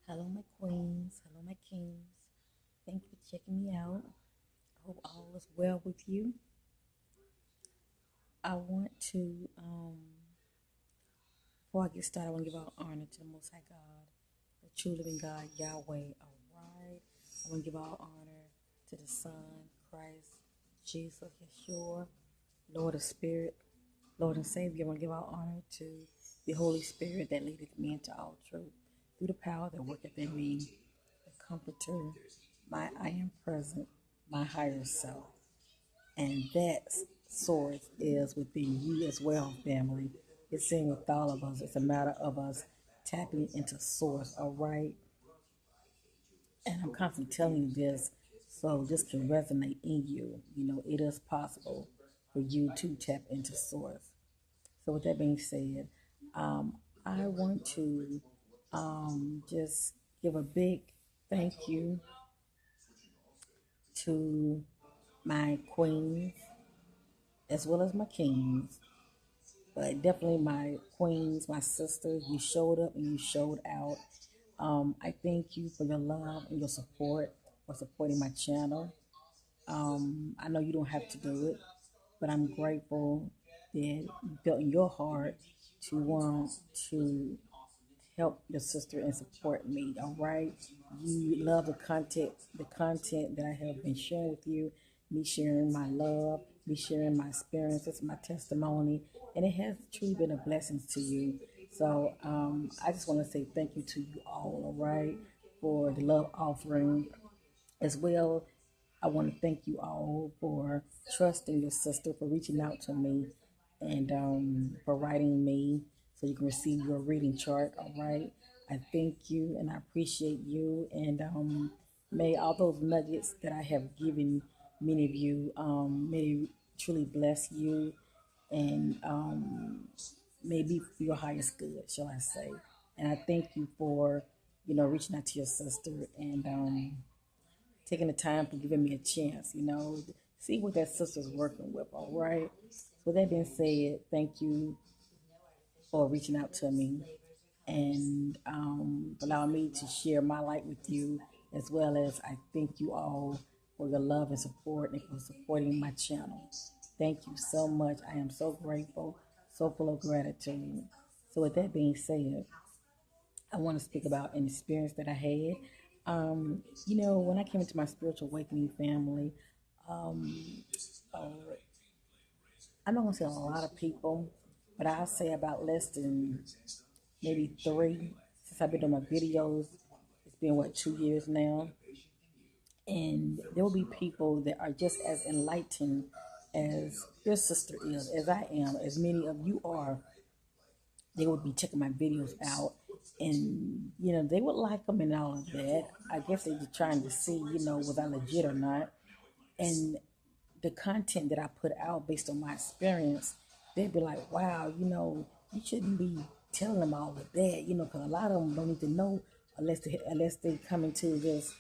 Hello, my queens. Hello, my kings. Thank you for checking me out. I hope all is well with you. I want to, before I get started, I want to give all honor to the Most High God, the true living God, Yahweh. All right. I want to give all honor to the Son, Christ, Jesus, Yeshua, Lord of Spirit, Lord and Savior. I want to give all honor to the Holy Spirit that leadeth me into all truth through the power that worketh in me, the Comforter, my I am present, my higher self. And that source is within you as well, family. It's in with all of us. It's a matter of us tapping into source, all right? And I'm constantly telling you this so this can resonate in you. It is possible for you to tap into source. So with that being said, um, I want to just give a big thank you to my queens as well as my kings, but definitely my queens, my sisters. You showed up and you showed out. I thank you for your love and your support for supporting my channel. I know you don't have to do it, but I'm grateful that you felt in your heart to want to help your sister and support me. All right, you love the content that I have been sharing with you, me sharing my love, me sharing my experiences, my testimony, and it has truly been a blessing to you. So I just want to say thank you to you all. All right, for the love offering as well. I want to thank you all for trusting your sister, for reaching out to me, and for writing me so you can receive your reading chart. All right. I thank you and I appreciate you. And may all those nuggets that I have given many of you, may truly bless you and may be for your highest good, shall I say. And I thank you for, reaching out to your sister and taking the time for giving me a chance, see what that sister's working with, all right? So that being said, thank you for reaching out to me and allowing me to share my light with you, as well as I thank you all for your love and support and for supporting my channel. Thank you so much. I am so grateful, so full of gratitude. So with that being said, I want to speak about an experience that I had. When I came into my spiritual awakening family, uh, I'm not going to say a lot of people, but I'll say about less than maybe three since I've been doing my videos. It's been, 2 years now. And there will be people that are just as enlightened as your sister is, as I am, as many of you are. They would be checking my videos out and they would like them and all of that. I guess they're just trying to see, was I legit or not. And the content that I put out based on my experience, they'd be like, wow, you shouldn't be telling them all of that, because a lot of them don't need to know unless they come into this,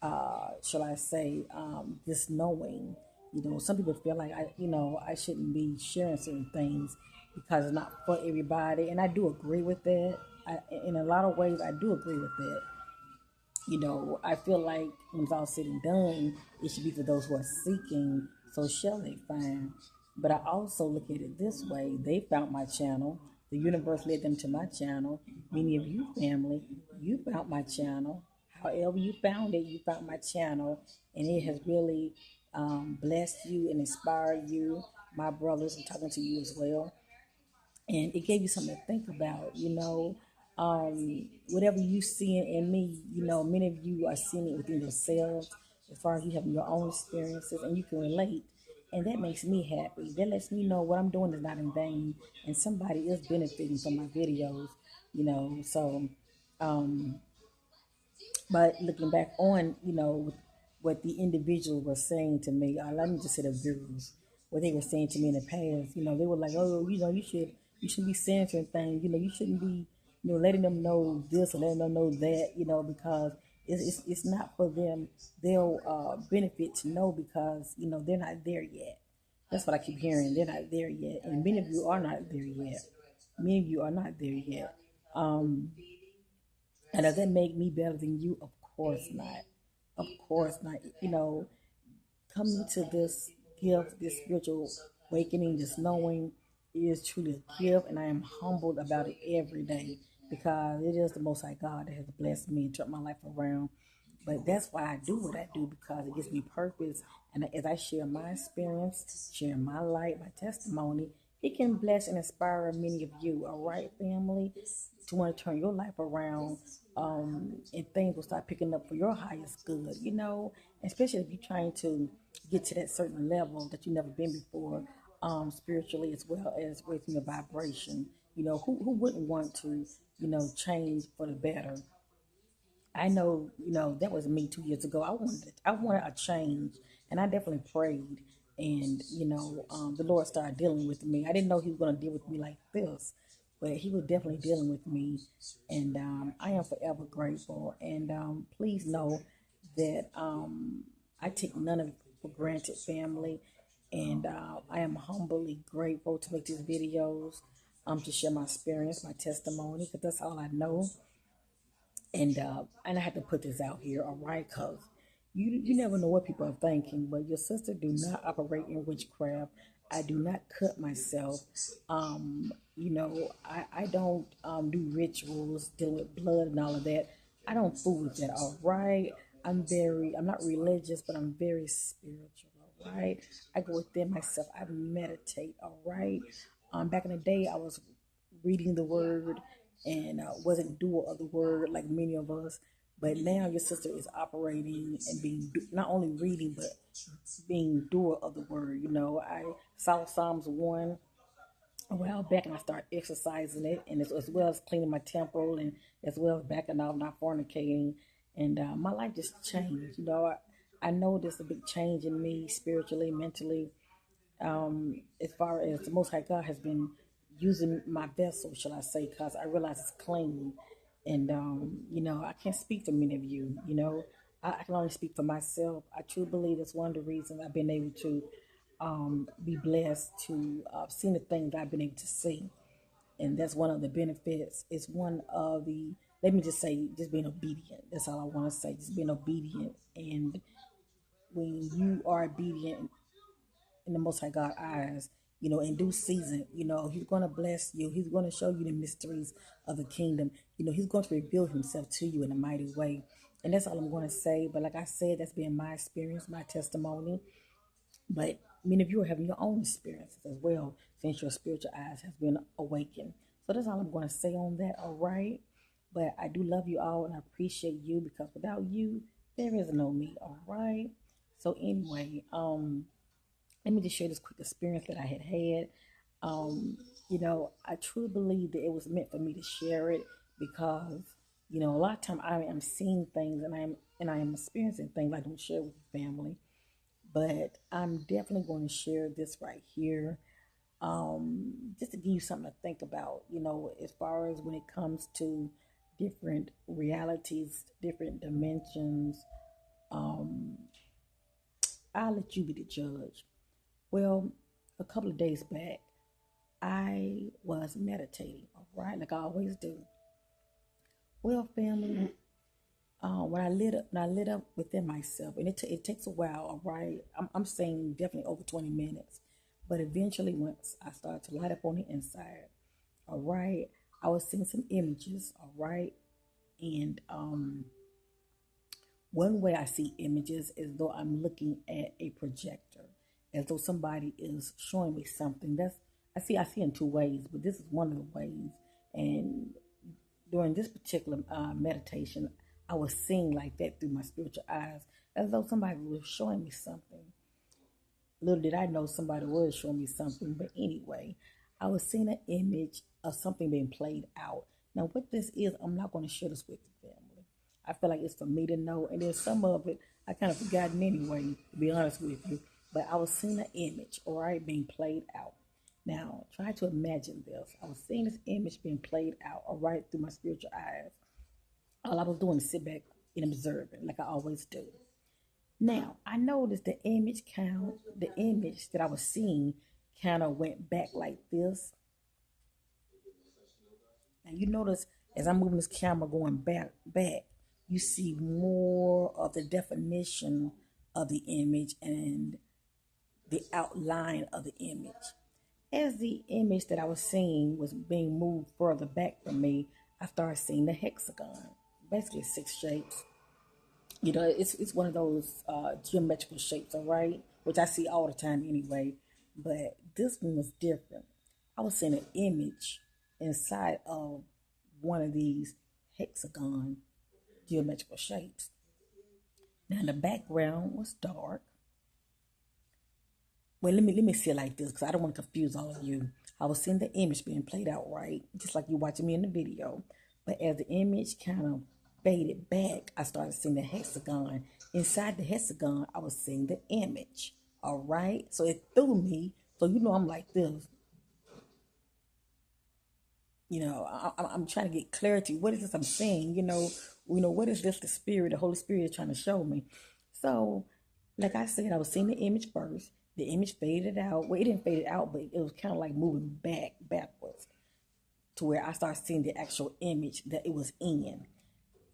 shall I say, this knowing. Some people feel like I shouldn't be sharing certain things because it's not for everybody, and I do agree with that. In a lot of ways, I do agree with that. I feel like when it's all said and done, it should be for those who are seeking, so shall they find. But I also look at it this way: they found my channel. The universe led them to my channel. Many of you, family, you found my channel. However you found it, you found my channel, and it has really blessed you and inspired you. My brothers, I'm talking to you as well, and it gave you something to think about. Whatever you see in me, many of you are seeing it within yourselves, as far as you have your own experiences, and you can relate, and that makes me happy. That lets me know what I'm doing is not in vain, and somebody is benefiting from my videos. So but looking back on, what the individual was saying to me, let me just say the gurus, what they were saying to me in the past, they were like, oh, you should be censoring things, you shouldn't be, letting them know this or letting them know that, because it's not for them. They'll benefit to know because, they're not there yet. That's what I keep hearing. They're not there yet. And many of you are not there yet. Many of you are not there yet. Um, And does that make me better than you? Of course not. Of course not. Coming to this gift, this spiritual awakening, just knowing it is truly a gift, and I am humbled about it every day because it is the Most High God that has blessed me and turned my life around. But that's why I do what I do because it gives me purpose. And as I share my experience, share my light, my testimony, it can bless and inspire many of you. All right, family, to want to turn your life around, and things will start picking up for your highest good. Especially if you're trying to get to that certain level that you've never been before, spiritually as well as raising your vibration. Who wouldn't want to, change for the better? I know, that was me 2 years ago. I wanted a change, and I definitely prayed, and the Lord started dealing with me. I didn't know He was going to deal with me like this, but He was definitely dealing with me, and I am forever grateful. And please know that I take none of it for granted, family, and I am humbly grateful to make these videos, to share my experience, my testimony, because that's all I know. And I had to put this out here, all right, cause you never know what people are thinking. But your sister do not operate in witchcraft. I do not cut myself. I don't do rituals dealing with blood and all of that. I don't fool with that. All right, I'm not religious, but I'm very spiritual. All right, I go within myself. I meditate. All right. Back in the day, I was reading the word and wasn't doer of the word like many of us. But now your sister is operating and being not only reading but being doer of the word. I saw Psalms 1 a while back and I started exercising it, and as well as cleaning my temple and as well as backing off, not fornicating. And my life just changed. I know there's a big change in me spiritually, mentally, as far as the Most High God has been using my vessel, shall I say, because I realize it's clean. And, I can't speak for many of you, I can only speak for myself. I truly believe that's one of the reasons I've been able to be blessed to see the things I've been able to see. And that's one of the benefits. It's one of the, let me just say, just being obedient. That's all I want to say, just being obedient. And when you are obedient in the Most High God eyes, in due season, He's going to bless you. He's going to show you the mysteries of the kingdom. He's going to reveal Himself to you in a mighty way. And that's all I'm going to say. But like I said, that's been my experience, my testimony. But many of you are having your own experiences as well, since your spiritual eyes has been awakened. So that's all I'm going to say on that, all right? But I do love you all and I appreciate you because without you, there is no me, all right? So anyway, let me just share this quick experience that I had had. I truly believe that it was meant for me to share it because, a lot of time I am seeing things and I am experiencing things I don't share with the family. But I'm definitely going to share this right here, just to give you something to think about, as far as when it comes to different realities, different dimensions. I'll let you be the judge. Well, a couple of days back, I was meditating, all right, like I always do. Well, family, when I lit up within myself, and it takes a while, all right. I'm saying definitely over 20 minutes, but eventually, once I started to light up on the inside, all right, I was seeing some images, all right, and one way I see images is though I'm looking at a projector, as though somebody is showing me something. I see in two ways, but this is one of the ways. And during this particular meditation, I was seeing like that through my spiritual eyes, as though somebody was showing me something. Little did I know somebody was showing me something, but anyway, I was seeing an image of something being played out. Now, what this is, I'm not going to share this with the family. I feel like it's for me to know, and then some of it I kind of forgotten anyway, to be honest with you. But I was seeing an image, all right, being played out. Now, try to imagine this. I was seeing this image being played out, all right, through my spiritual eyes. All I was doing is sit back and observe it, like I always do. Now, I noticed the image that I was seeing kind of went back like this. And you notice as I'm moving this camera going back, you see more of the definition of the image and the outline of the image. As the image that I was seeing was being moved further back from me, I started seeing the hexagon. Basically 6 shapes. It's one of those geometrical shapes, all right, which I see all the time anyway. But this one was different. I was seeing an image inside of one of these hexagon geometrical shapes. Now the background was dark. Well, let me say it like this because I don't want to confuse all of you. I was seeing the image being played out right, just like you watching me in the video. But as the image kind of faded back, I started seeing the hexagon. Inside the hexagon, I was seeing the image. All right, so it threw me. So I'm like this. I'm trying to get clarity. What is this I'm saying? What is this? The spirit, the Holy Spirit is trying to show me. So, like I said, I was seeing the image first. The image faded out. Well, it didn't fade it out, but it was kind of like moving backwards, to where I started seeing the actual image that it was in.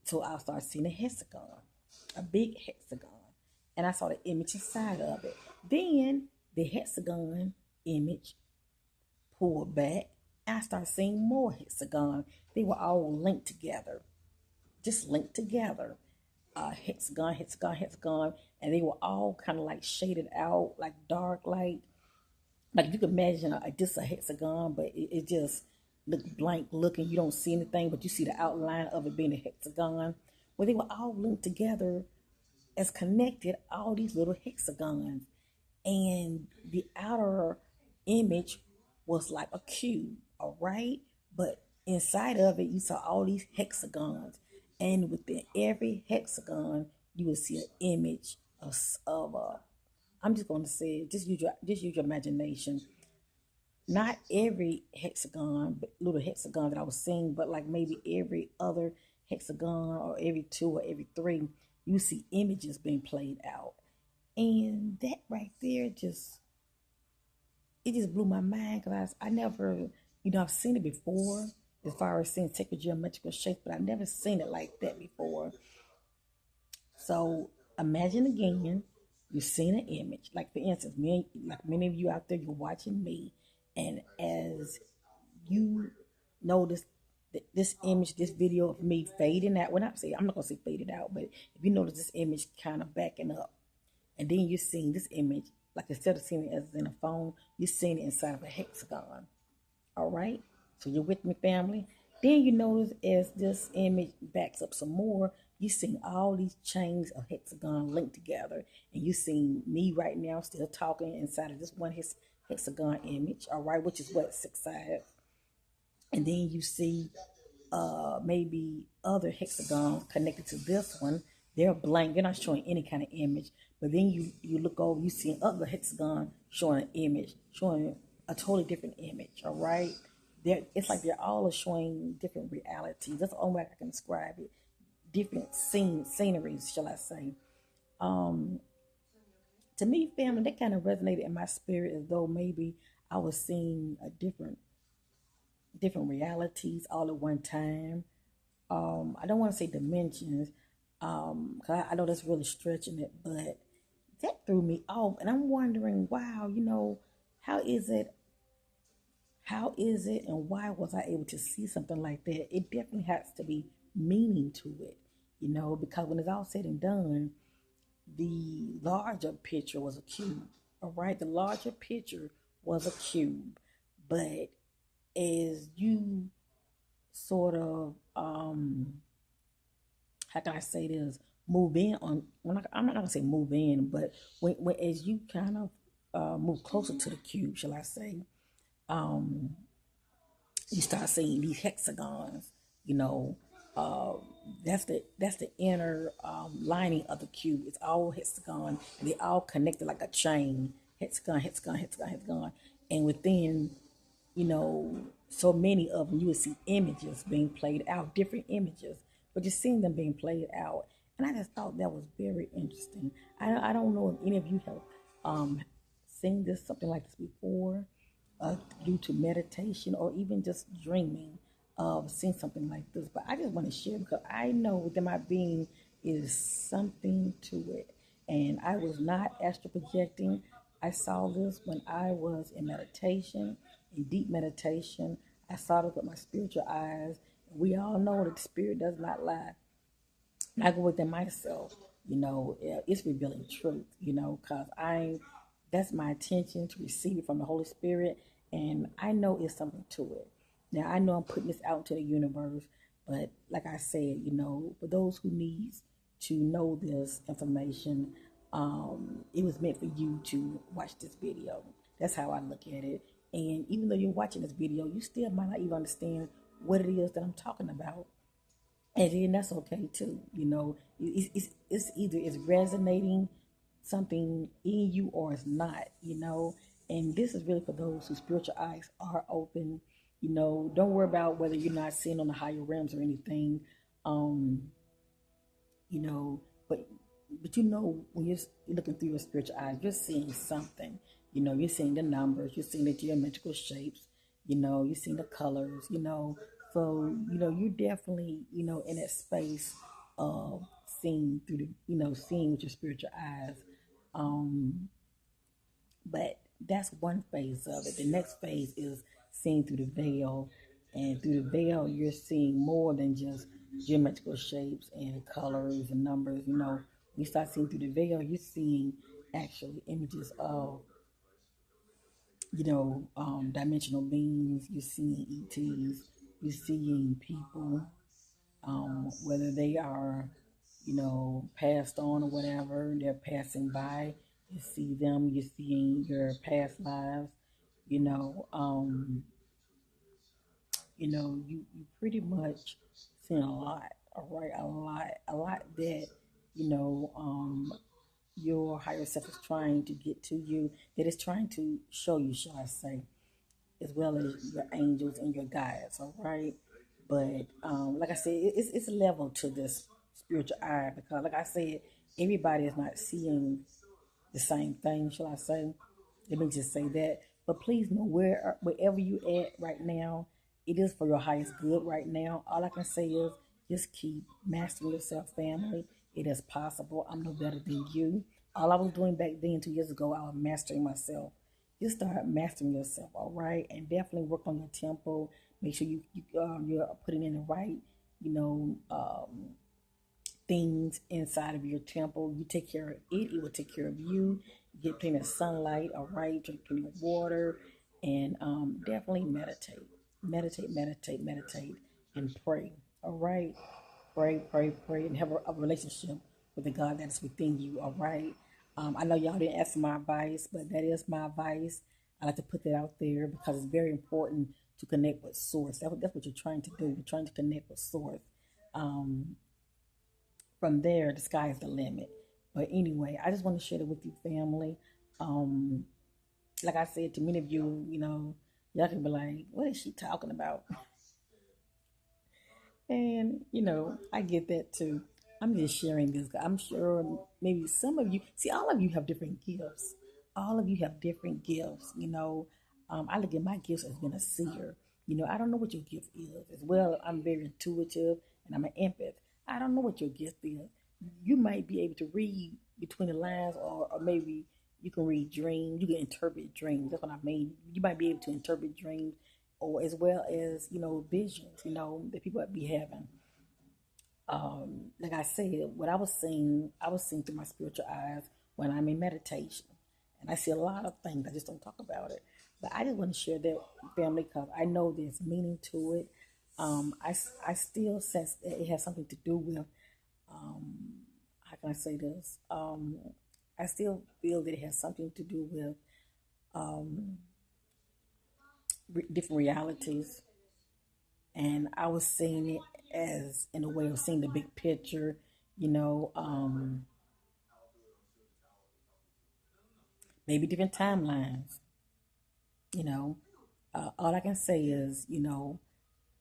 So I started seeing a hexagon, a big hexagon, and I saw the image inside of it. Then the hexagon image pulled back, and I started seeing more hexagon. They were all linked together, just linked together. Hexagon, hexagon, hexagon, and they were all kind of like shaded out, like dark light. Like you can imagine just a hexagon, but it just looks blank looking. You don't see anything, but you see the outline of it being a hexagon. Well, they were all linked together as connected, all these little hexagons. And the outer image was like a cube, all right? But inside of it, you saw all these hexagons. And within every hexagon, you would see an image of I'm just going to say it, just use your imagination. Not every hexagon, but little hexagon that I was seeing, but like maybe every other hexagon or every two or every three, you see images being played out. And that right there it just blew my mind because I never, I've seen it before as far as seeing sacred geometrical shape, but I've never seen it like that before. So imagine again, you've seen an image. Like for instance, like many of you out there, you're watching me, and as you notice that this image, this video of me fading out, I'm not gonna say faded out, but if you notice this image kind of backing up, and then you're seeing this image, like instead of seeing it as in a phone, you're seeing it inside of a hexagon. All right? So you're with me, family? Then you notice as this image backs up some more, you're seeing all these chains of hexagon linked together. And you're seeing me right now still talking inside of this one hexagon image, all right, which is what, 6 sides. And then you see maybe other hexagons connected to this one. They're blank. They're not showing any kind of image. But then you look over, you see another hexagon showing an image, showing a totally different image. All right, it's like they're all showing different realities. That's the only way I can describe it. Different sceneries, shall I say? To me, family, that kind of resonated in my spirit as though maybe I was seeing a different realities all at one time. I don't want to say dimensions, because I know that's really stretching it, but that threw me off, and I'm wondering, wow, how is it? How is it, and why was I able to see something like that? It definitely has to be meaning to it, because when it's all said and done, the larger picture was a cube. All right, the larger picture was a cube, but as you sort of how can I say this, move in on, I'm not gonna say move in, but when as you kind of move closer to the cube, shall I say, um you start seeing these hexagons. you know uh, that's the inner lining of the cube. It's all hexagon, and they all connected like a chain. Hexagon, hexagon, hexagon, hexagon. And within, so many of them, you would see images being played out, different images, but just seeing them being played out. And I just thought that was very interesting. I don't know if any of you have seen this, something like this before, due to meditation or even just dreaming. of seeing something like this, but I just want to share because I know within my being is something to it. And I was not astral projecting. I saw this when I was in meditation, in deep meditation. I saw it with my spiritual eyes. We all know that the spirit does not lie. I go within myself, it's revealing truth, because that's my intention to receive it from the Holy Spirit, and I know it's something to it. Now, I know I'm putting this out into the universe, but like I said, for those who needs to know this information, it was meant for you to watch this video. That's how I look at it. And even though you're watching this video, you still might not even understand what it is that I'm talking about, and then that's okay too. It's either it's resonating something in you or it's not. And this is really for those whose spiritual eyes are open. Don't worry about whether you're not seeing on the higher realms or anything. Um, you know, but when you're looking through your spiritual eyes, you're seeing something. You're seeing the numbers, you're seeing the geometrical shapes, you're seeing the colors, So, you're definitely, in that space of seeing through seeing with your spiritual eyes. Um, but that's one phase of it. The next phase is seeing through the veil. And through the veil, you're seeing more than just geometrical shapes and colors and numbers. When you start seeing through the veil, you're seeing actually images of, dimensional beings. You're seeing ETs. You're seeing people, whether they are, passed on or whatever, they're passing by. You see them, you're seeing your past lives, you know, um, you pretty much seen a lot, all right, a lot that, you know, um, your higher self is trying to get to you, that is trying to show you, shall I say, as well as your angels and your guides, all right? But like I said, it's a level to this spiritual eye because, like I said, everybody is not seeing the same thing, shall I say? Let me just say that. But please know wherever you at right now, it is for your highest good right now. All I can say is just keep mastering yourself, family. It is possible. I'm no better than you. All I was doing back then 2 years ago, I was mastering myself. Just start mastering yourself, all right? And definitely work on your tempo. Make sure you're putting in the right, you know, things inside of your temple. You take care of it will take care of you. Get plenty of sunlight, all right? Drink plenty of water, and definitely meditate, and pray, all right? Pray, and have a relationship with the God that is within you, all right? I know y'all didn't ask for my advice, but that is my advice. I like to put that out there because it's very important to connect with Source. That's what you're trying to do. You're trying to connect with Source. Um, from there, the sky is the limit. But anyway, I just want to share it with you, family. Um, like I said, to many of you, y'all can be like, "What is she talking about?" And, I get that too. I'm just sharing this. I'm sure maybe some of you, see, all of you have different gifts. All of you have different gifts. I look at my gifts as being a seer. I don't know what your gift is. As well, I'm very intuitive and I'm an empath. I don't know what your gift is. You might be able to read between the lines, or maybe you can read dreams. You can interpret dreams. That's what I mean. You might be able to interpret dreams, or as well as visions, that people be having. Like I said, what I was seeing through my spiritual eyes when I'm in meditation, and I see a lot of things. I just don't talk about it, but I just want to share that, family, because I know there's meaning to it. I still sense that it has something to do with, how can I say this? I still feel that it has something to do with different realities, and I was seeing it as in a way of seeing the big picture, you know, um, maybe different timelines, you know. All I can say is,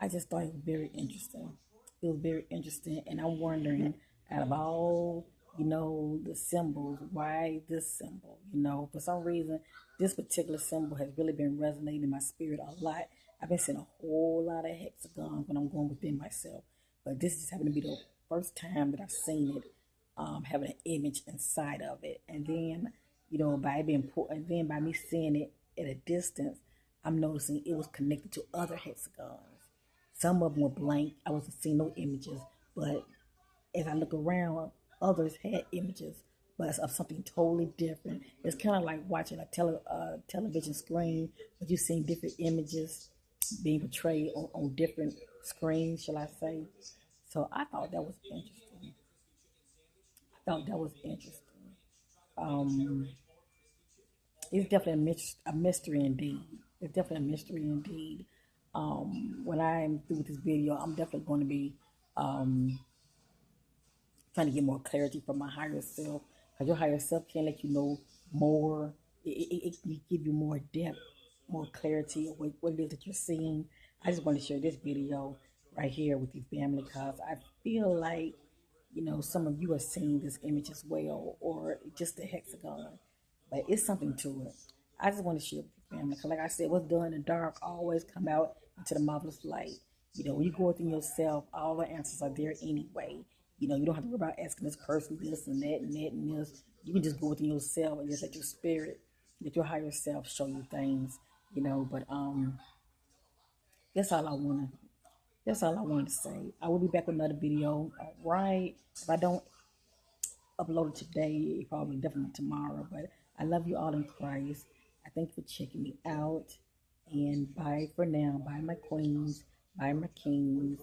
I just thought it was very interesting. It was very interesting, and I'm wondering, out of all, the symbols, why this symbol? For some reason, this particular symbol has really been resonating in my spirit a lot. I've been seeing a whole lot of hexagons when I'm going within myself, but this just happened to be the first time that I've seen it, having an image inside of it. And then, by being and then by me seeing it at a distance, I'm noticing it was connected to other hexagons. Some of them were blank. I wasn't seeing no images, but as I look around, others had images, but it's of something totally different. It's kind of like watching a television screen, but you're seeing different images being portrayed on different screens, shall I say. So I thought that was interesting. I thought that was interesting. Um, it's definitely a mystery indeed. It's definitely a mystery indeed. When I'm through with this video, I'm definitely going to be um, trying to get more clarity from my higher self, because your higher self can let you know more. It can give you more depth, more clarity of what it is that you're seeing. I just want to share this video right here with you, family, because I feel like, some of you are seeing this image as well, or just the hexagon, but it's something to it. I just want to share with your family, because like I said, what's done in the dark always come out into the marvelous light. When you go within yourself, all the answers are there anyway. You don't have to worry about asking this person this and that and that and this. You can just go within yourself and just let your spirit, let your higher self show you things. But that's all I wanna. That's all I wanted to say. I will be back with another video. All right. If I don't upload it today, probably definitely tomorrow. But I love you all in Christ. I thank you for checking me out. And bye for now. Bye, my queens. Bye, my kings.